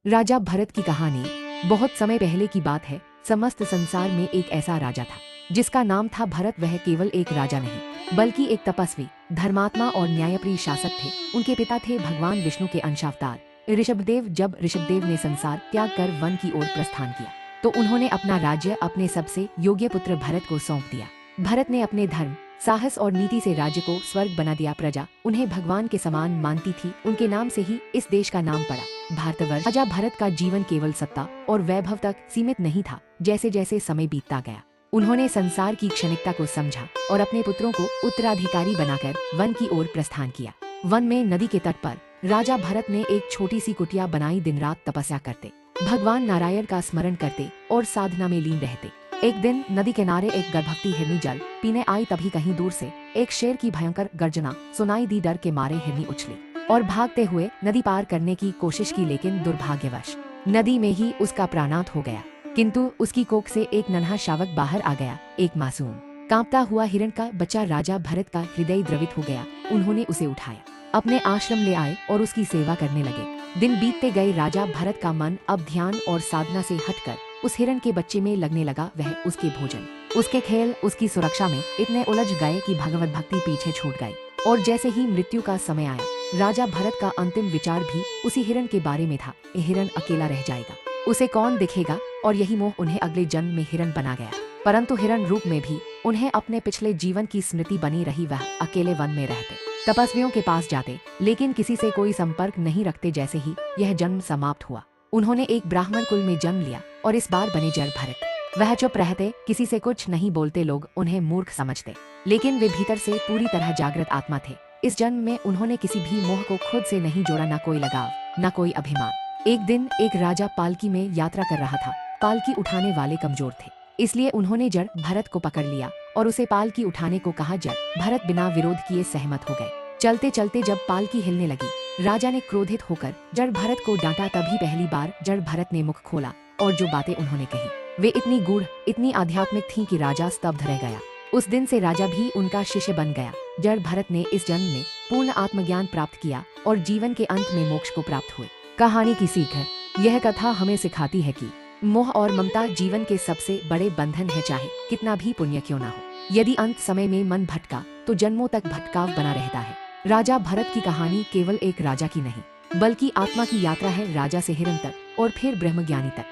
राजा भरत की कहानी। बहुत समय पहले की बात है। समस्त संसार में एक ऐसा राजा था जिसका नाम था भरत। वह केवल एक राजा नहीं बल्कि एक तपस्वी, धर्मात्मा और न्यायप्रिय शासक थे। उनके पिता थे भगवान विष्णु के अंशावतार ऋषभदेव। जब ऋषभदेव ने संसार त्याग कर वन की ओर प्रस्थान किया तो उन्होंने अपना राज्य अपने सबसे योग्य पुत्र भरत को सौंप दिया। भरत ने अपने धर्म, साहस और नीति से राज्य को स्वर्ग बना दिया। प्रजा उन्हें भगवान के समान मानती थी। उनके नाम से ही इस देश का नाम पड़ा भारतवर्ष। राजा भरत का जीवन केवल सत्ता और वैभव तक सीमित नहीं था। जैसे जैसे समय बीतता गया उन्होंने संसार की क्षणिकता को समझा और अपने पुत्रों को उत्तराधिकारी बनाकर वन की ओर प्रस्थान किया। वन में नदी के तट पर राजा भरत ने एक छोटी सी कुटिया बनाई। दिन रात तपस्या करते, भगवान नारायण का स्मरण करते और साधना में लीन रहते। एक दिन नदी किनारे एक गर्भवती हिरनी जल पीने आई। तभी कहीं दूर से एक शेर की भयंकर गर्जना सुनाई दी। डर के मारे हिरनी उछली और भागते हुए नदी पार करने की कोशिश की, लेकिन दुर्भाग्यवश नदी में ही उसका प्राणांत हो गया। किंतु उसकी कोख से एक नन्हा शावक बाहर आ गया, एक मासूम कांपता हुआ हिरण का बच्चा। राजा भरत का हृदय द्रवित हो गया। उन्होंने उसे उठाया, अपने आश्रम ले आए और उसकी सेवा करने लगे। दिन बीतते गए। राजा भरत का मन अब ध्यान और साधना से हटकर उस हिरण के बच्चे में लगने लगा। वह, उसके भोजन, उसके खेल, उसकी सुरक्षा में इतने उलझ गए कि भगवत भक्ति पीछे छूट गई। और जैसे ही मृत्यु का समय आया, राजा भरत का अंतिम विचार भी उसी हिरण के बारे में था। ये हिरण अकेला रह जाएगा, उसे कौन दिखेगा? और यही मोह उन्हें अगले जन्म में हिरण बना गया। परंतु हिरण रूप में भी उन्हें अपने पिछले जीवन की स्मृति बनी रही। वह अकेले वन में रहते, तपस्वियों के पास जाते, लेकिन किसी से कोई संपर्क नहीं रखते। जैसे ही यह जन्म समाप्त हुआ उन्होंने एक ब्राह्मण कुल में जन्म लिया और इस बार बने जड़ भरत। वह चुप रहते, किसी से कुछ नहीं बोलते। लोग उन्हें मूर्ख समझते, लेकिन वे भीतर से पूरी तरह जागृत आत्मा थे। इस जन्म में उन्होंने किसी भी मोह को खुद से नहीं जोड़ा, न कोई लगाव, न कोई अभिमान। एक दिन एक राजा पालकी में यात्रा कर रहा था। पालकी उठाने वाले कमजोर थे, इसलिए उन्होंने जड़ भरत को पकड़ लिया और उसे पालकी उठाने को कहा। जड़ भरत बिना विरोध किए सहमत हो गए। चलते चलते जब पालकी हिलने लगी, राजा ने क्रोधित होकर जड़ भरत को डांटा। तभी पहली बार जड़ भरत ने मुख खोला और जो बातें उन्होंने कही वे इतनी गूढ़, इतनी आध्यात्मिक थीं कि राजा स्तब्ध रह गया। उस दिन से राजा भी उनका शिष्य बन गया। जड़ भरत ने इस जन्म में पूर्ण आत्मज्ञान प्राप्त किया और जीवन के अंत में मोक्ष को प्राप्त हुए। कहानी की सीख है। यह कथा हमें सिखाती है कि मोह और ममता जीवन के सबसे बड़े बंधन है, चाहे कितना भी पुण्य क्यों ना हो। यदि अंत समय में मन भटका तो जन्मों तक भटकाव बना रहता है। राजा भरत की कहानी केवल एक राजा की नहीं बल्कि आत्मा की यात्रा है, राजा से हिरण तक और फिर ब्रह्मज्ञानी तक।